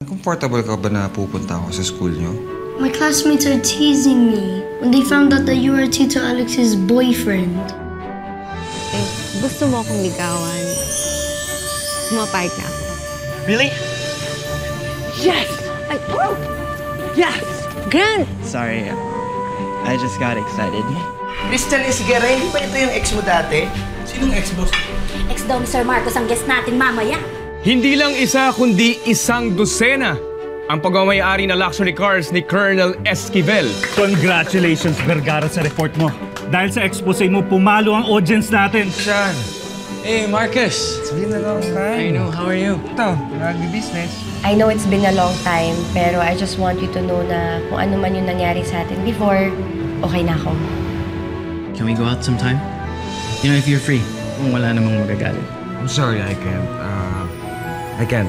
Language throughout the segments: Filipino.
Comfortable ka ba na pupunta ako sa school nyo? My classmates are teasing me when they found out that you are Tito Alex's boyfriend. Eh, gusto mo akong ligawan. Pumapayag na ako. Really? Yes! Ay, oh! Yes! Grant! Sorry, I just got excited. Crystal Esguerra, hindi ba ito yung ex mo dati? Sinong ex-boss? Ex daw ni Sir Marcos ang guest natin mamaya. Hindi lang isa kundi isang dosena ang pagmamayari na luxury cars ni Colonel Esquivel. Congratulations, Vergara, sa report mo. Dahil sa expose mo, pumalo ang audience natin. Sean! Hey, Marcus! It's been a long time. I know, how are you? Ito, nag-business. I know it's been a long time, pero I just want you to know na kung ano man yung nangyari sa atin before, okay na ako. Can we go out sometime? You know, if you're free. Kung wala namang magagalit. I'm sorry, I can't. I can't.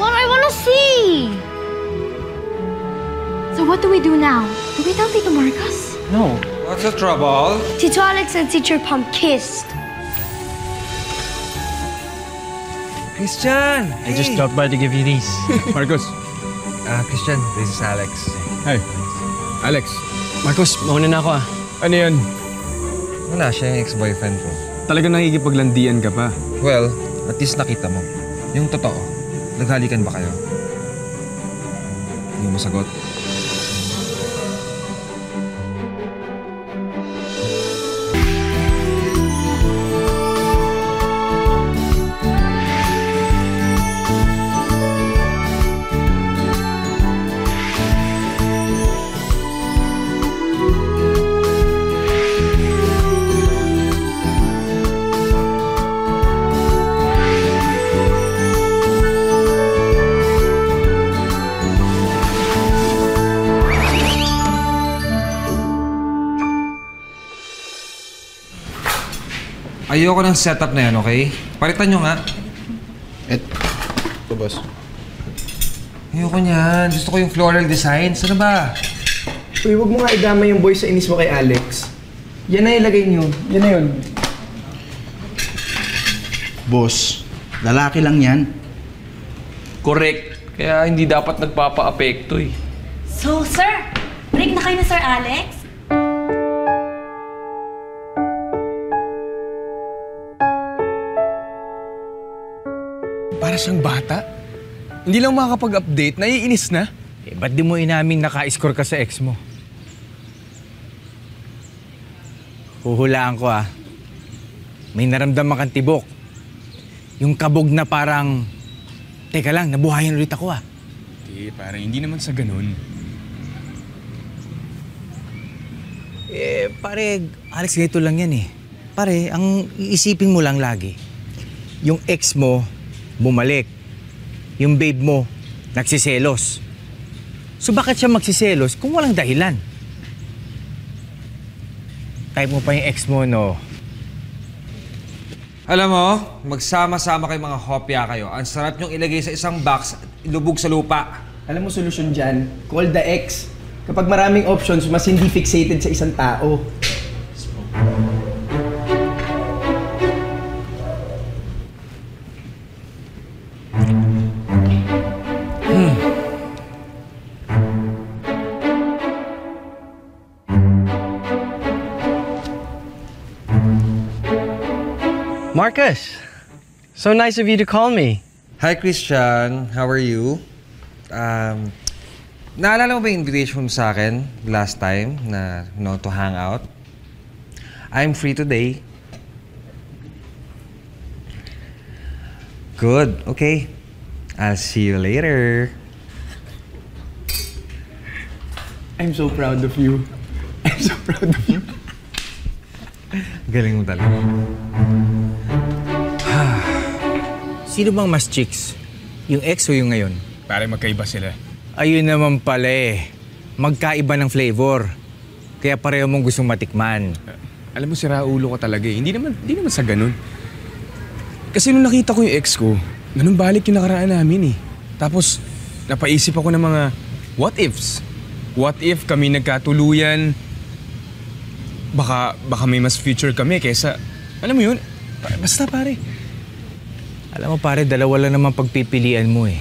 What I wanna see! So what do we do now? Do we tell Tito Marcos? No. What's the trouble? Tito Alex and Teacher Pump kissed. Christian! I just dropped by to give you these. Marcos. Christian, this is Alex. Hi. Alex. Marcos, mauna na ako ah. Ano yan? Wala, siya yung ex-boyfriend ko. Talagang nakikipaglandian ka pa. Well, at least nakita mo. Yung totoo, naghalikan ba kayo? Hindi mo sagot. Ayoko ng setup na yan, okay? Palitan nyo nga. Ito, boss. Ayoko niyan. Gusto ko yung floral design. Ano ba? Uy, huwag mo nga idama yung boy sa inis mo kay Alex. Yan na ilagay niyo. Yan na yun. Boss, lalaki lang yan. Correct. Kaya hindi dapat nagpapa-apekto eh. So, sir, break na kayo na Sir Alex? Para siyang bata. Hindi lang makakapag-update, naiinis na. Eh, ba't di mo inamin naka-score ka sa ex mo? Huhulaan ko ah. May naramdaman kang tibok. Yung kabog na parang... Teka lang, nabuhayan ulit ako ah. Parang hindi naman sa ganun. Eh, pare, Alex, ganito lang yan eh. Pare, ang iisipin mo lang lagi, yung ex mo, bumalik. Yung babe mo, nagsiselos. So bakit siya magsiselos kung walang dahilan? Type mo pa yung ex mo, no? Alam mo, magsama-sama kayo mga hopya kayo. Ang sarap niyong ilagay sa isang box at ilubog sa lupa. Alam mo solusyon dyan? Call the ex. Kapag maraming options, mas hindi fixated sa isang tao. Marcus! So nice of you to call me. Hi, Christian. How are you? Naalala mo ba yung invitation mo sa akin last time na, to hang out? I'm free today. Good. Okay. I'll see you later. I'm so proud of you. I'm so proud of you. Galing mo talaga. Sino bang mas chicks? Yung ex o yung ngayon? Pare, magkaiba sila. Ayun naman pala eh. Magkaiba ng flavor. Kaya pareho mong gustong matikman. Alam mo, sira ulo ka talaga eh. Hindi naman sa ganun. Kasi nung nakita ko yung ex ko, ganun balik yung nakaraan namin eh. Tapos, napaisip ako ng mga what ifs. What if kami nagkatuluyan? Baka may mas future kami kaysa, alam mo yun, Basta pare. Alam mo pare, dalawa lang naman pagpipilian mo eh.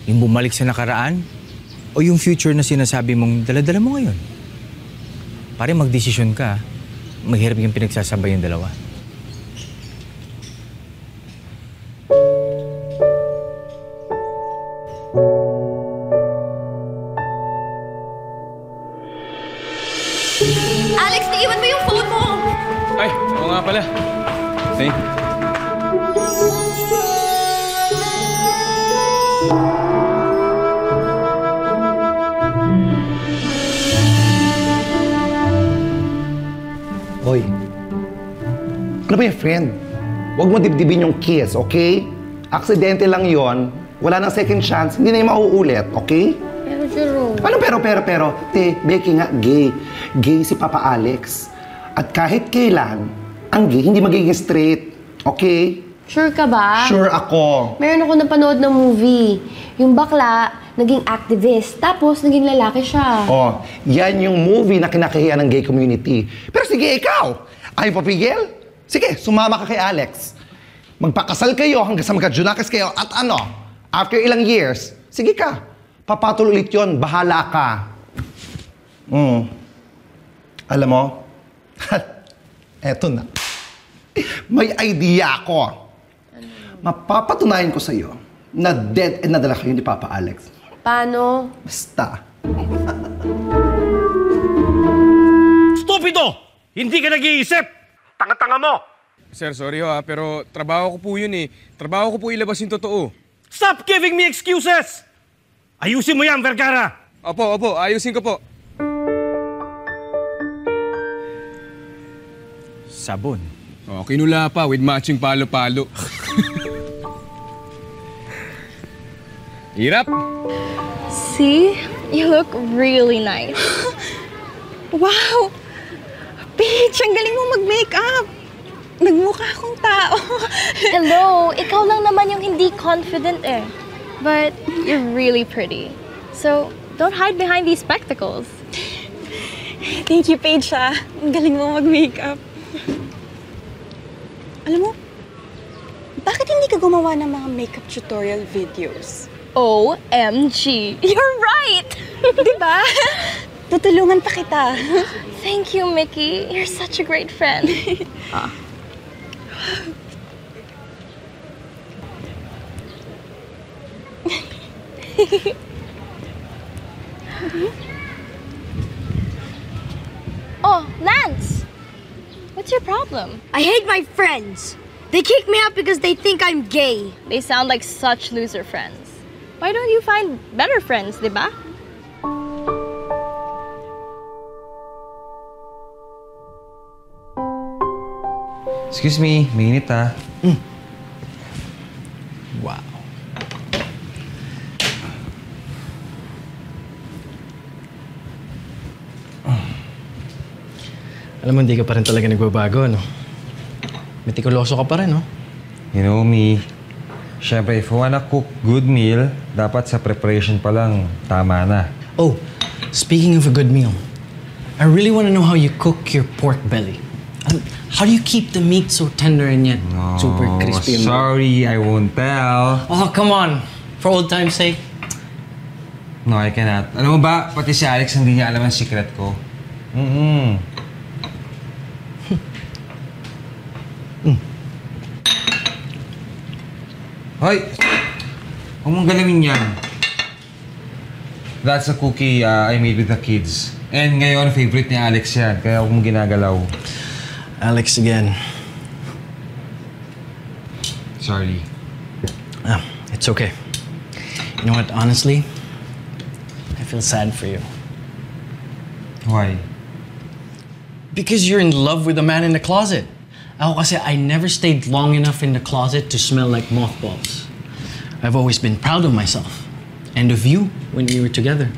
Yung bumalik sa nakaraan o yung future na sinasabi mong dala-dala mo ngayon. Pare, magdesisyon ka. Maghirap yung pinagsasabay yung dalawa. Alex, naiwan mo yung phone mo! Ay, oo nga pala. Hey. Hoy, ano ba yung friend? Huwag mo dibdibin yung kiss, okay? Aksidente lang yon. Wala nang second chance, hindi na yung mauulit, okay? Pero Jerome... Ano pero? Te, Becky nga, gay. Gay si Papa Alex. At kahit kailan, ang gay hindi magiging straight, okay? Sure ka ba? Sure ako. Meron ako napanood ng movie. Yung bakla, naging activist. Tapos, naging lalaki siya. Oh, yan yung movie na kinakahiya ng gay community. Pero sige, ikaw, ayaw papigil? Sige, sumama ka kay Alex. Magpakasal kayo hanggang sa magka-junakis kayo at ano, after ilang years, sige ka, papatol ulit yun, bahala ka. Alam mo, eto na. May idea ako. Mapapatunayan ko sa'yo na dead and nadala kayo ni Papa Alex. Paano? Basta. Stupido! Hindi ka nag-iisip! Tanga-tanga mo! Sir, sorry ho pero trabaho ko po yun eh. Trabaho ko po ilabas yung totoo. Stop giving me excuses! Ayusin mo yan, Vergara! Opo, ayusin ko po. Sabon. Oh, kinula pa with matching palo-palo. Hirap. See? You look really nice. Wow! Paige, ang galing mo mag-makeup. Nagmukha akong tao. Hello, ikaw lang naman yung hindi confident eh. But you're really pretty. So, don't hide behind these spectacles. Thank you, Paige, ah. Ang galing mo mag-makeup. Alam mo, bakit hindi ka gumawa ng mga makeup tutorial videos? OMG! You're right! Diba? Tutulungan pa kita. Thank you, Mickey. You're such a great friend. Oh, Lance! What's your problem? I hate my friends. They kick me out because they think I'm gay. They sound like such loser friends. Why don't you find better friends, diba? Excuse me, minute ah. Wow. Alam mo, hindi ka pa rin talaga nagbabago, no? Metikuloso ka pa rin, no? You know me. Siyempre, if you wanna cook good meal, dapat sa preparation pa lang, tama na. Oh, speaking of a good meal, I really want to know how you cook your pork belly. How do you keep the meat so tender and yet super crispy? Sorry, I won't tell. Oh, come on. For old time's sake. No, I cannot. Alam mo ba, pati si Alex hindi niya alam ang secret ko. Hoy! Huwag mong galawin yan. That's a cookie I made with the kids. And ngayon, favorite ni Alex yan. Kaya huwag mong ginagalaw. Alex again. Sorry. It's okay. You know what, honestly, I feel sad for you. Why? Because you're in love with the man in the closet. Ako kasi I never stayed long enough in the closet to smell like mothballs. I've always been proud of myself and of you when we were together.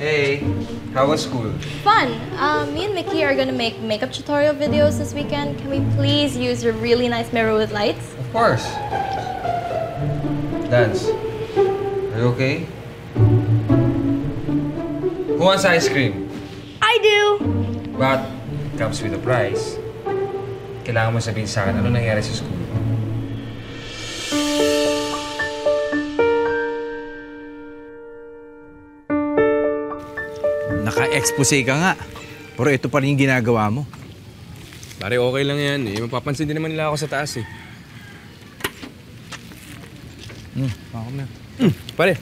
Hey, how How was school? Fun. Me and Mickey are gonna make makeup tutorial videos this weekend. Can we please use your really nice mirror with lights? Of course. Dance. Are you okay? Who wants ice cream? I do. But it comes with a price. Kailangan mo sabihin sa akin ano nangyari sa school. Naka-expose ka nga. Pero ito pa rin yung ginagawa mo. Pare, okay lang yan eh. Mapapansin din naman nila ako sa taas eh. Ako na. Pare.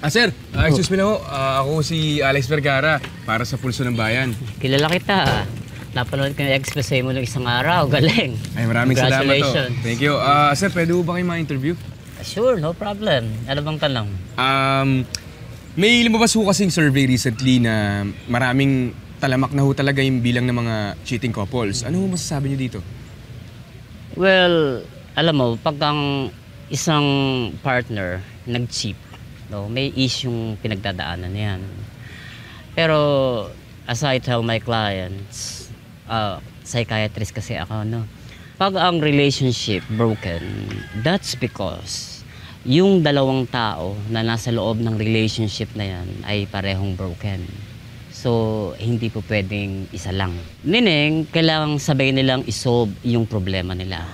Sir. Excuse me na ho. Ako si Alex Vergara para sa Pulso ng Bayan. Kilala kita. Napanood ko yung expose mo ng isang araw. Galing. Ay, maraming salamat to. Congratulations. Thank you. Sir, pwede ho ba kayo ma-interview? Sure, no problem. Ano bang tanong? May lumabas ho kasing survey recently na maraming talamak na ho talaga yung bilang ng mga cheating couples. Ano ho masasabi niyo dito? Well, alam mo, pag ang isang partner nag-cheat, no, may isyong pinagdadaanan yan. Pero as I tell my clients, psychiatrist kasi ako, no? Pag ang relationship broken, that's because yung dalawang tao na nasa loob ng relationship na yan ay parehong broken. So, hindi po pwedeng isa lang. Meaning, kailangang sabay nilang isolve yung problema nila.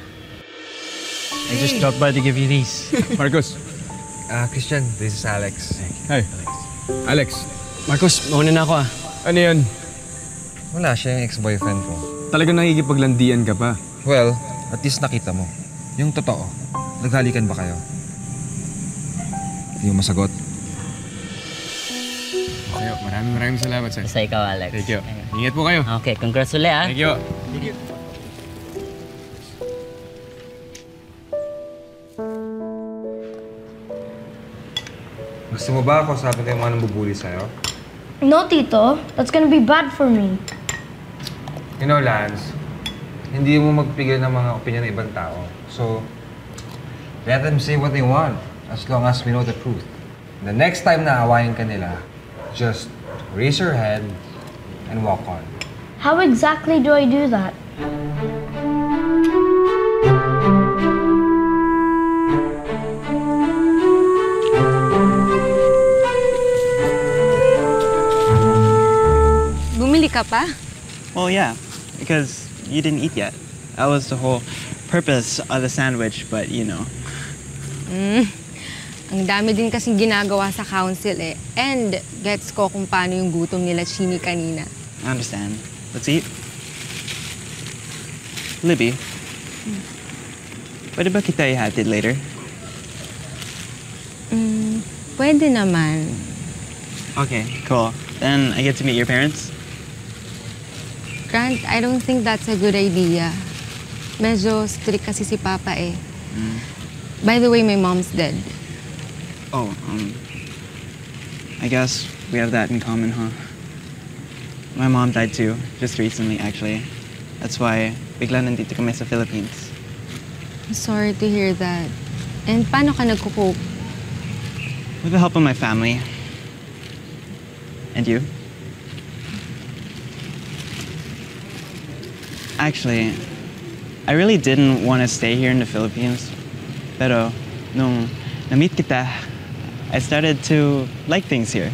I just stopped by to give you these. Marcos. Christian, this is Alex. Hi. Alex. Marcos, mauna na ako Ano yan? Wala siya yung ex-boyfriend ko. Talagang nakikipaglandian ka pa? Well, at least nakita mo. Yung totoo, naghalikan ba kayo? Hindi mo masagot. Okay, maraming salamat, sir. Basta ikaw, Alex. Thank you. Ingat po kayo. Okay, congrats ulit, Thank you. Thank you. Gusto mo ba ako sabi ko yung mga nambubuli sa'yo? No, Tito. That's gonna be bad for me. You know, Lance, hindi mo magpigil ng mga opinion ng ibang tao. So, let them say what they want as long as we know the truth. The next time na awayin ka nila, just raise your head and walk on. How exactly do I do that? Bumili ka pa? Well, yeah, because you didn't eat yet. That was the whole purpose of the sandwich, but you know. Ang dami din kasing ginagawa sa council eh. And gets ko kung paano yung gutom nila Chini kanina. I understand. Let's eat. Libby, pwede ba kita ihatid later? Pwede naman. Okay, cool. Then I get to meet your parents? Grant, I don't think that's a good idea. Medyo strict kasi si Papa eh. By the way, my mom's dead. Oh, I guess we have that in common, huh? My mom died too, just recently actually. That's why bigla nandito kami sa Philippines. I'm sorry to hear that. And paano ka nagko-cope? With the help of my family. And you? Actually, I really didn't want to stay here in the Philippines. Pero nung na-meet kita, I started to like things here.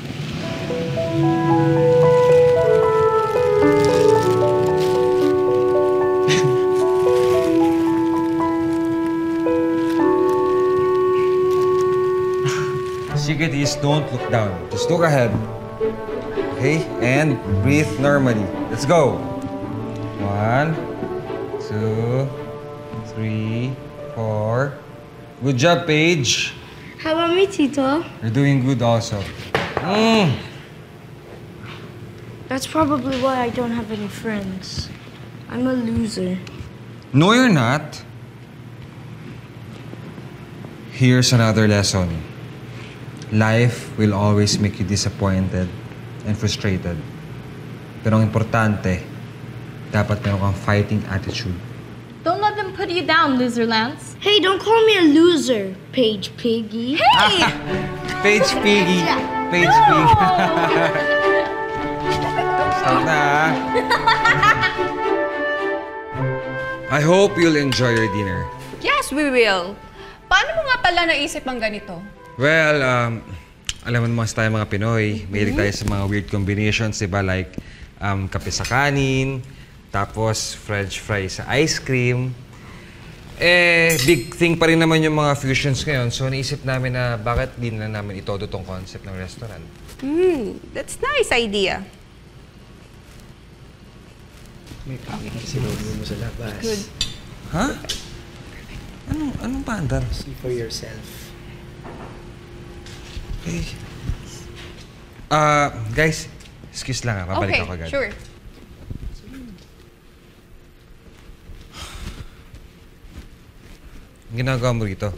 Secret is don't look down. Just look ahead. Okay? And breathe normally. Let's go. 1, 2, 3, 4. Good job, Paige. How about me, Tito? You're doing good also. That's probably why I don't have any friends. I'm a loser. No, you're not. Here's another lesson. Life will always make you disappointed and frustrated. Pero ang importante, dapat meron kang fighting attitude. Don't let them put you down, loser Lance. Hey, don't call me a loser, Paige Piggy. Hey! Paige Piggy. Paige Piggy. Start na, ha? I hope you'll enjoy your dinner. Yes, we will. Paano mo nga pala naisip ang ganito? Well, alam mo naman tayo mga Pinoy, mahilig tayo sa mga weird combinations, diba? Like, kape sa kanin, tapos french fries sa ice cream. Big thing pa rin naman yung mga fusions ngayon. So, naisip namin na bakit di na namin itodo tong concept ng restaurant. That's nice idea. May pangit kasi mo sa labas. Good. Ha? Anong paandar? See for yourself. Okay. Guys, excuse lang, ha? Babalik ako agad. Okay, sure. Ang ginagawa mo rito?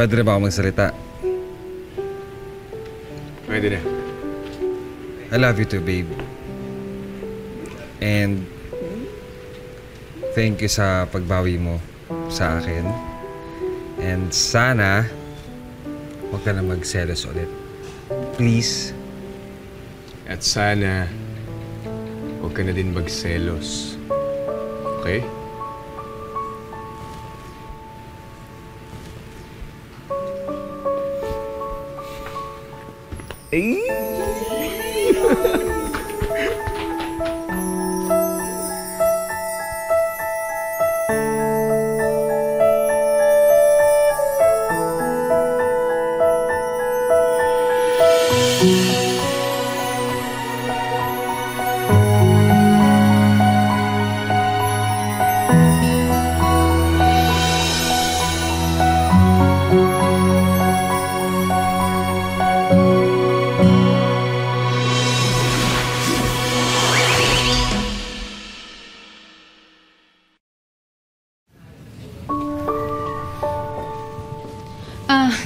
Pwede na ba ako magsalita? Pwede na. I love you too, babe. And thank you sa pagbawi mo sa akin. And sana huwag ka na magselos ulit. Please. At sana huwag ka na din magselos. Okay?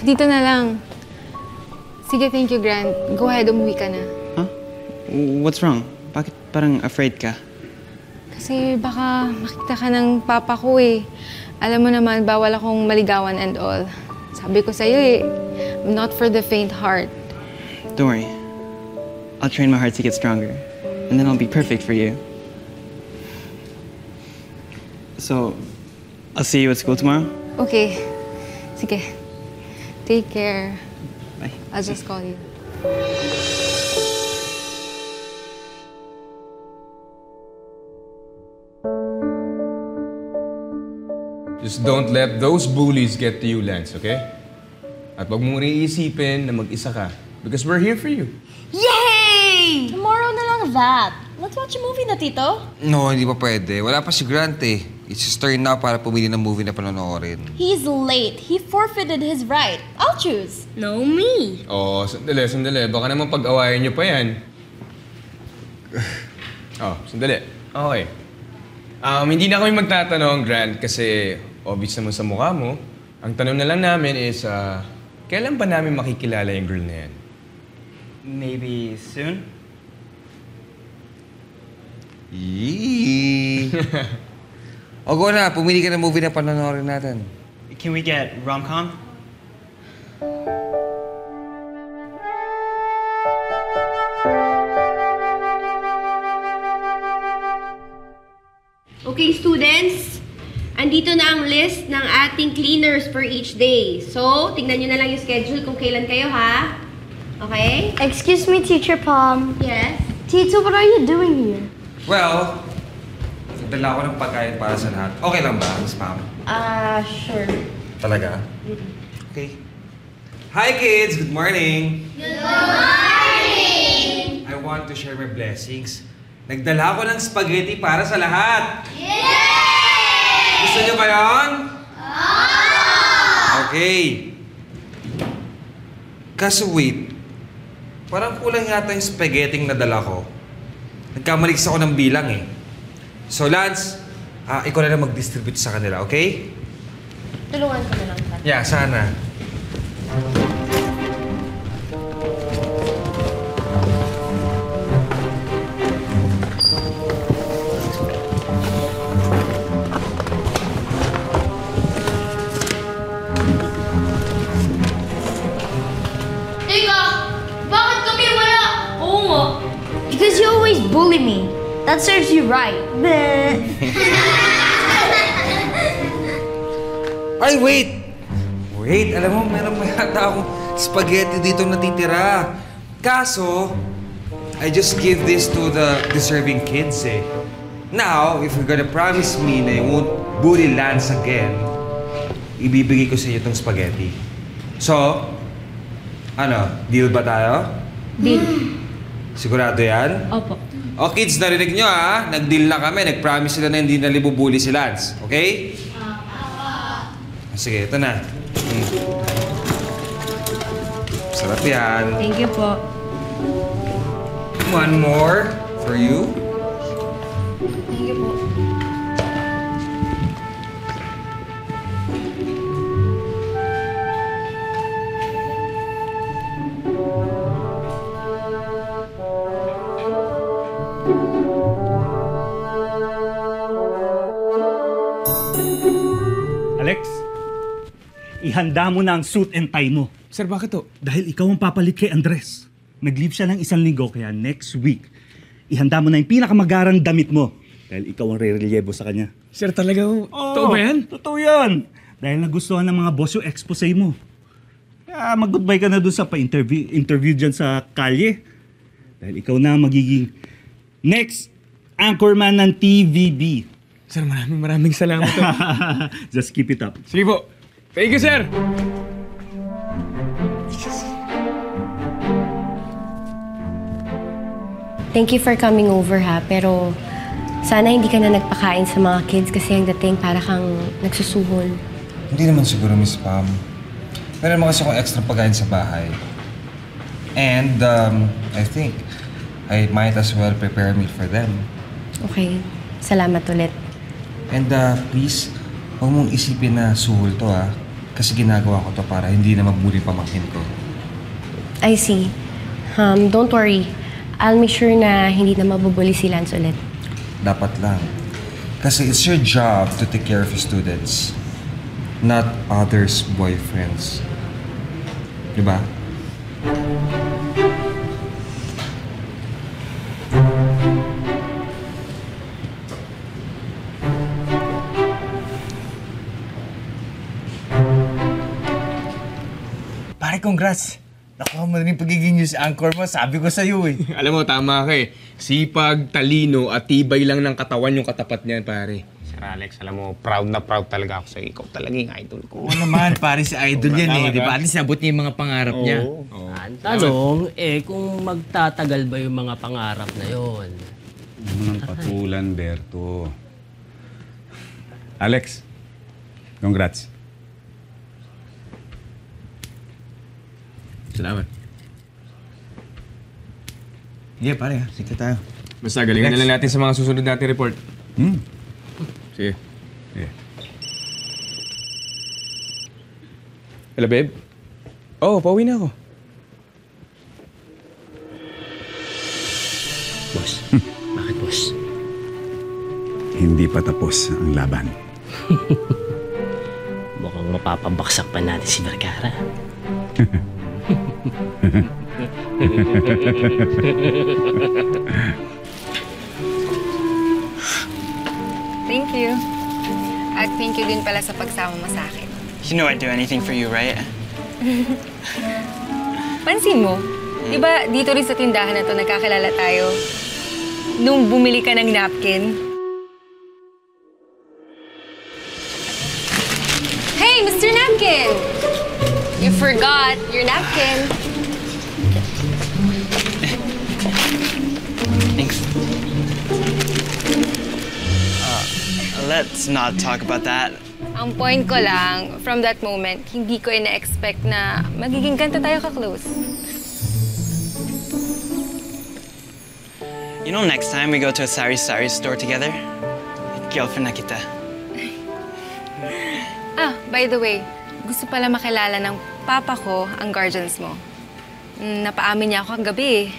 Dito na lang. Sige, thank you, Grant. Go ahead, umuwi ka na. Huh? What's wrong? Bakit parang afraid ka? Kasi baka makita ka ng papa ko eh. Alam mo naman, bawal akong maligawan and all. Sabi ko sa'yo eh, I'm not for the faint heart. Don't worry. I'll train my heart to get stronger. And then I'll be perfect for you. So, I'll see you at school tomorrow? Okay. Sige. Take care. Bye. I'll just call you. Just don't let those bullies get to you, Lance, okay? At wag mong iisipin na mag-isa ka. Because we're here for you. Yay! Tomorrow na lang that. Let's watch a movie na, Tito. No, hindi pa pwede. Wala pa si Grant eh. It's his turn now para pumili ng movie na panonoorin. He's late. He forfeited his right. I'll choose. No, me. Oh, sandali. Baka naman pag-awayan niyo pa yan. Oh, sandali. Okay. Hindi na kami magtatanong, Grant, kasi obvious naman sa mukha mo. Ang tanong na lang namin is, kailan ba namin makikilala yung girl na yan? Maybe soon? Yee! O go na, pumili ka ng movie na panonoorin natin. Can we get rom-com? Okay, nandito na ang list ng ating cleaners for each day. So, tignan nyo na lang yung schedule kung kailan kayo, ha? Okay? Excuse me, Teacher Pom. Yes? Tito, what are you doing here? Well, nagdala ako ng pagkain para sa lahat. Okay lang ba, Miss Pam? Sure. Talaga? Okay. Hi, kids! Good morning! Good morning! I want to share my blessings. Nagdala ako ng spaghetti para sa lahat. Yay! Gusto niyo ba yun? Okay. Kaso wait, parang kulang yata yung spaghetti na dala ko. Nagkamalis ako ng bilang eh. So Lance, ikaw na lang mag-distribute sa kanila, okay? Tulungan ko na lang sa. Yeah, sana. Teka! Bakit kami wala? Oo nga. Because you always bully me. That serves you right. Ay, wait! Wait, alam mo, meron pa yata akong spaghetti dito natitira. Kaso, I just give this to the deserving kids eh. Now, if you're gonna promise me na you won't bully Lance again, ibibigay ko sa inyo itong spaghetti. So, ano, deal ba tayo? Deal. Sigurado yan? Opo. O kids, narinig nyo ha? Nag-deal na kami. Nag-promise sila na hindi na libubuli si Lance. Okay? Sige, ito na. Sarap yan. Thank you po. One more for you. Thank you po. Alex, ihanda mo na ang suit and tie mo. Sir, bakit to? Dahil ikaw ang papalit kay Andres. Nag-leave siya ng 1 linggo, kaya next week, ihanda mo na yung pinakamagarang damit mo. Dahil ikaw ang re-reliebo sa kanya. Sir, talaga? Totoo ba yan? Totoo yan. Dahil nagustuhan ng mga boss yung expose mo. Kaya mag-goodbye ka na dun sa pa-interview dyan sa kalye. Dahil ikaw na magiging next anchorman ng TVB. Sir, maraming salamat. Just keep it up. Sige po. Thank you, sir! Thank you for coming over, ha? Pero sana hindi ka na nagpakain sa mga kids kasi ang dating para kang nagsusuhol. Hindi naman siguro, Miss Pam. Meron naman kasi akong extra pagkain sa bahay. And, I think, I might as well prepare a meal for them. Okay. Salamat ulit. And, please, huwag mong isipin na suhol to, ha? Kasi ginagawa ko to para hindi na mabuli pamangkin ko. I see. Don't worry. I'll make sure na hindi na mabubuli si Lance ulit. Dapat lang. Kasi it's your job to take care of your students, not others' boyfriends. Diba? Pare, congrats! Nakuha mo na rin pagiging news anchor mo. Sabi ko sa'yo eh. Alam mo, tama ka eh. Sipag, talino, at tibay lang ng katawan yung katapat niyan, pare. Sir Alex, alam mo, proud na proud talaga ako sa'yo. Ikaw talaga yung idol ko. Oo naman, pare, si idol yan eh. Di ba? At least nabot niya yung mga pangarap niya. Ang tanong, kung magtatagal ba yung mga pangarap na yon? Ano ng patulan, Berto? Alex, congrats. Salamat. Sige, pare. Sige tayo. Basta galingan na lang natin sa mga susunod natin report. Sige. Sige. Hello, babe? Oh, pauwi na ako. Boss, bakit boss? Hindi pa tapos ang laban. Mukhang mapapabaksak pa natin si Vergara. Thank you. At thank you din pala sa pagsama mo sa akin. You know I'd do anything for you, right? Pansin mo, di ba dito rin sa tindahan na to nagkakilala tayo nung bumili ka ng napkin? Hey, Mr. Napkin! You forgot your napkin. Thanks. Let's not talk about that. Ang point ko lang, from that moment, hindi ko ina-expect na magiging ganito tayo ka-close. You know, next time we go to a sari-sari store together, girlfriend na kita. By the way, gusto pala makilala ng papa ko ang guardians mo. Napaamin niya ako kagabi.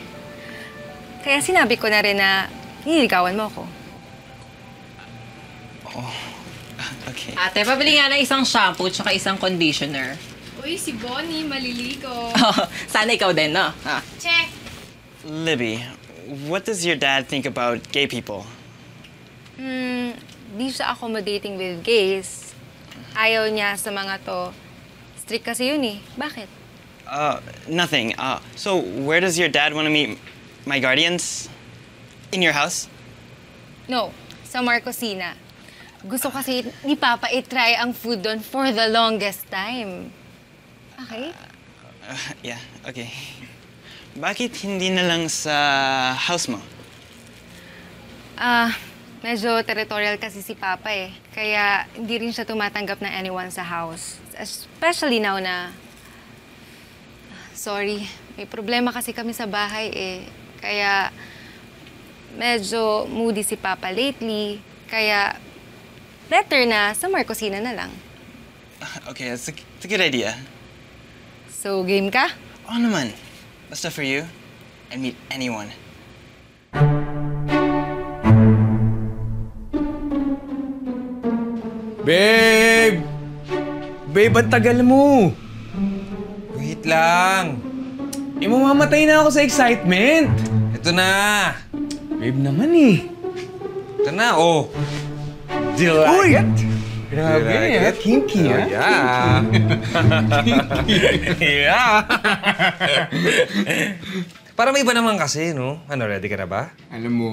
Kaya sinabi ko na rin na nililigawan mo ako. Okay. Ate, pabili nga ng isang shampoo tsaka isang conditioner. Uy, si Bonnie, maliligo. Sana ikaw din, no? Check! Libby, what does your dad think about gay people? Di siya accommodating with gays. Ayaw niya sa mga to. Strict kasi yun eh. Bakit? Nothing. So where does your dad want to meet my guardians? In your house? No, sa Marcosina. Gusto kasi ni Papa i-try ang food doon for the longest time. Okay? Yeah, okay. Bakit hindi na lang sa house mo? Medyo territorial kasi si Papa eh. Kaya hindi rin siya tumatanggap ng anyone sa house. Especially now na... Sorry, may problema kasi kami sa bahay eh. Kaya medyo moody si Papa lately. Kaya better na sa Marcosina na lang. Okay, that's a good idea. So, game ka? Oo naman. Basta for you, I'd meet anyone. Babe! Babe, ang tagal mo! Wait lang. Mamamatay na ako sa excitement. Ito na. Babe naman eh. Ito na, oh. Uy! Grabe, kinky, oh, yeah. Yeah. Para may iba naman kasi, no? Ano, ready ka na ba? Alam mo,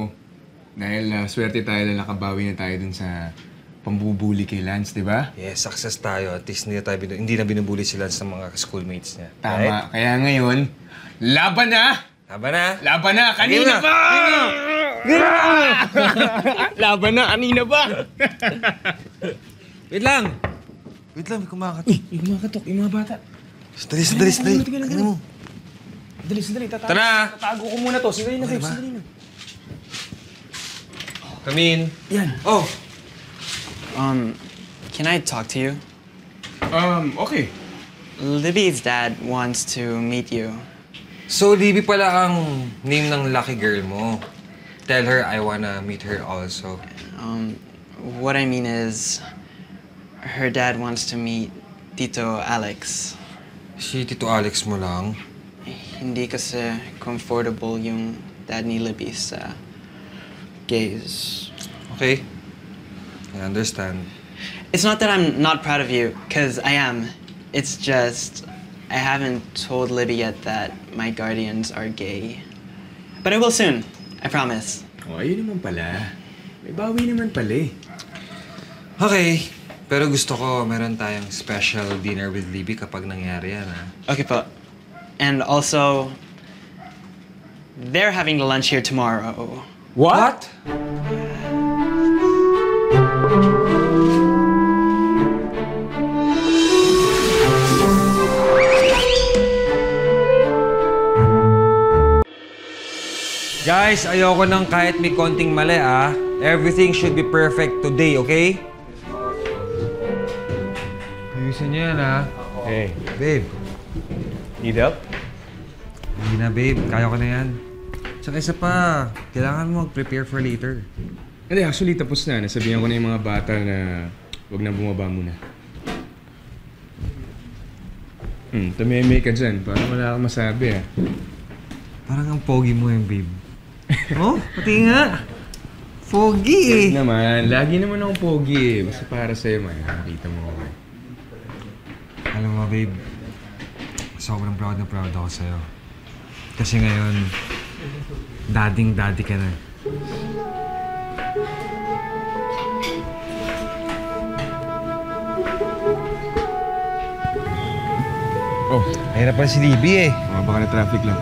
dahil swerte tayo na nakabawi na tayo dun sa pambubuli kay Lance, di ba? Yes, success tayo. At least hindi na binubuli si Lance ng mga schoolmates niya. Tama. Right? Kaya ngayon, laban na! Laban na? Laban na! Kanina pa! Laban na! Kanina pa! Wait lang! Wait lang, may kumakatok. May kumakatok. Yung mga bata. Sandali. Ano mo? Sandali. Tara! Tatago ko muna to. Sandali na, babe. Sandali na. Come in. Yan. Oh! Can I talk to you? Okay. Libby's dad wants to meet you. So, Libby pala ang name ng lucky girl mo. Tell her I wanna meet her also. What I mean is, her dad wants to meet Tito Alex. Si Tito Alex mo lang? Hindi kasi comfortable yung dad ni Libby sa gays. Okay. I understand. It's not that I'm not proud of you, because I am. It's just, I haven't told Libby yet that my guardians are gay. But I will soon, I promise. Oh, ayun naman pala. May bawi naman pala eh. Okay. Pero gusto ko meron tayong special dinner with Libby kapag nangyari yan, ha? Okay po. And also, they're having lunch here tomorrow. What? Guys, ayoko ng kahit may konting mali, ah. Everything should be perfect today, okay? Ayusin niyo yan, ah. Hey. Babe. Need help? Hindi na, babe. Kaya ko na yan. Tsaka isa pa, kailangan mo mag-prepare for later. Hindi, actually, tapos na. Nasabihan ko na yung mga bata na huwag na bumaba muna. Tumeme ka dyan. Parang wala kang masabi, ah. Parang ang pogi mo yung babe. Oh, pati nga. Huwag Pogi naman, lagi naman akong pogi eh. Basta para sa'yo, man. Nakita mo ako eh. Alam mo, babe, sobrang proud na proud ako sa'yo. Kasi ngayon, daddy ka na. Oh, mahirap pa si Libby eh. Baka na traffic lang.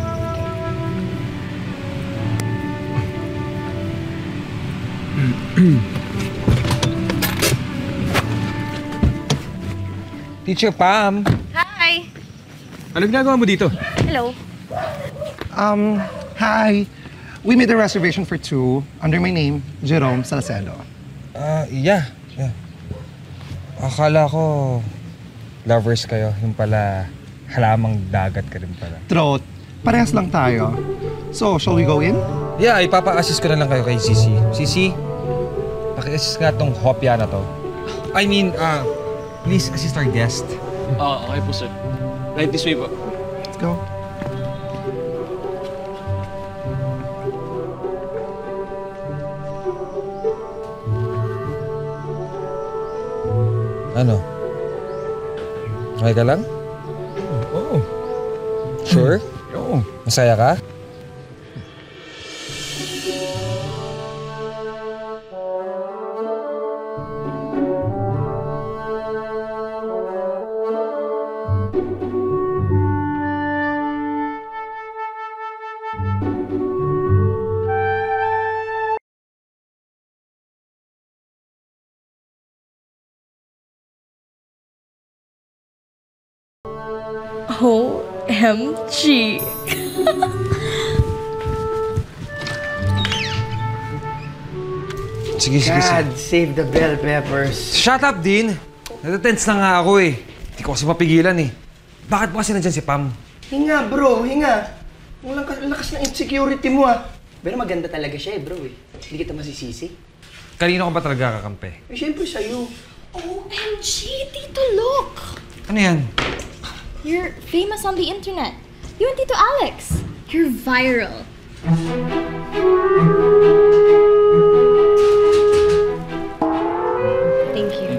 Teacher Pam! Hi! Ano ginagawa mo dito? Hello. Hi. We made a reservation for 2 under my name, Jerome Salcedo. Yeah. Akala ko lovers kayo. Yung pala, halamang dagat ka rin pala. Throat. Parehas lang tayo. So, shall we go in? Yeah, ipapa-assist ko na lang kayo kay Sisi. Sisi, paki-assist nga tong hopya na to. I mean, please assist our guest. Okay po, sir. Right this way po. Let's go. Ano? Okay ka lang? Oo. Sure? Oo. Masaya ka? OMG! Sige. God, save the bell peppers. Shut up, Dean! Natatense na nga ako eh. Hindi ko kasi mapigilan eh. Bakit ba kasi nandyan si Pam? Hinga, bro. Hinga. Walang lakas ng insecurity mo, ah. Pero maganda talaga siya, bro, eh. Hindi kita masisisi. Kanino ka ba talaga kakampi? Eh, syempre sa'yo. OMG, Tito, look! Ano yan? You're famous on the internet. You and Tito Alex. You're viral. Thank you.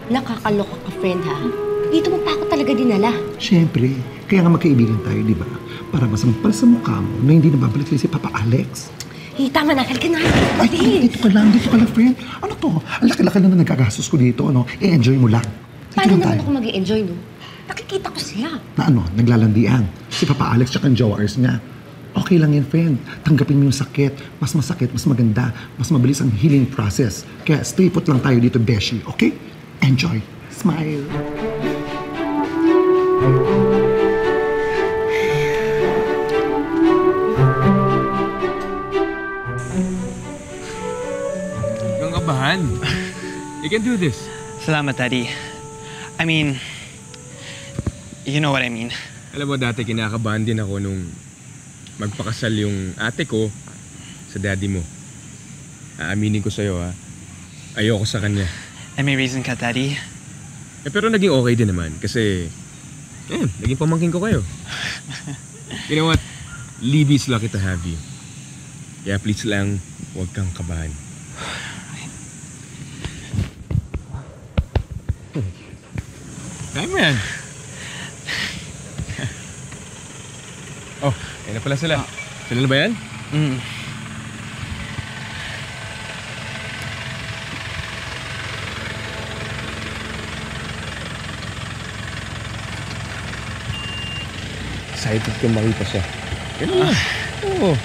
Nakakaloka ka, friend, ha? Dito mo pa ako talaga dinala. Siyempre. Kaya nga magkaibigan tayo, di ba? Para masampal sa mukha mo na hindi nababalik sa'yo si Papa Alex. Tama na. Halika na. Ay, dito ka lang, friend. Ano to? Ang laki-laki na nagkagastos ko dito, ano? I-enjoy mo lang. Paano naman ako mag-i-enjoy, no? Nakikita ko sila. Na ano, naglalandian. Si Papa Alex tsaka ang jowers niya. Okay lang yan, friend. Tanggapin mo yung sakit. Mas masakit, mas maganda. Mas mabilis ang healing process. Kaya stay put lang tayo dito, Beshi. Okay? Enjoy. Smile. Kang kabahan. You can do this. Salamat, Daddy. I mean, you know what I mean. Alam mo, dati kinakabahan din ako nung magpakasal yung ate ko sa daddy mo. Aaminin ko sa'yo, ha. Ayoko sa kanya. And may reason ka, Daddy? Pero naging okay din naman kasi naging pamangkin ko kayo. You know what? Libby's lucky to have you. Kaya please lang, huwag kang kabahan. Kaya mo yan. Oh, ayun na pala sila. Sila na ba yan? Excited kong makita siya. Ganun lang. Oo.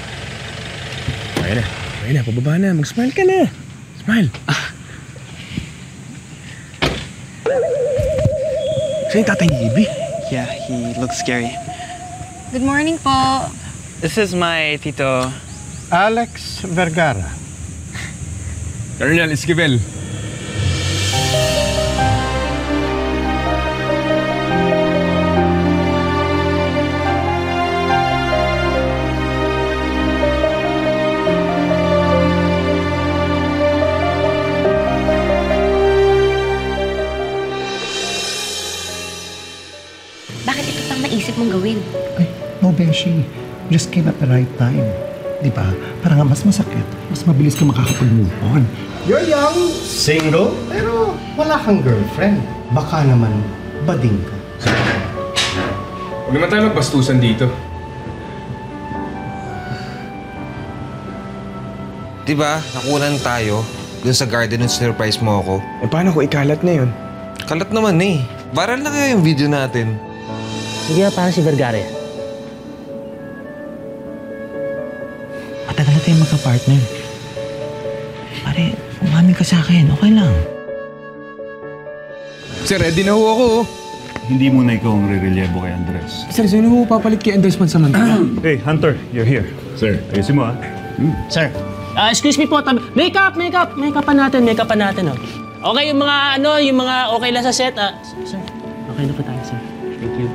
Ayun na, pababa na. Mag-smile ka na. Smile. Siya yung tatay ni Libby? Yeah, he looks scary. Good morning po. This is my tito... Alex Vergara. Colonel Esquivel. Bakit ito pang naisip mong gawin? No, Beshi. Just came at the right time. Di ba? Para nga mas masakit, mas mabilis ka makakapag-move on. You're young, single, pero wala kang girlfriend. Baka naman bading ka. Huwag naman tayo magbastusan dito. Diba, nakunan tayo dun sa garden nung surprise mo ako. Eh paano ko ikalat na yun? Kalat naman eh. Viral na kaya yung video natin. Hindi na parang si Vergara. Matagal na tayong magka-partner. Pare, umamin ka sa akin. Okay lang. Sir, ready na ho ako. Hindi mo na ikaw ang re-relievo kay Andres. Sir, sino ho papalit kay Andres pansamantala? Hey, Hunter, you're here. Sir, ayusin mo Sir, excuse me po. Makeup pa natin, oh. Okay, yung mga okay lang sa set. Sir, okay na po tayo, sir. Thank you.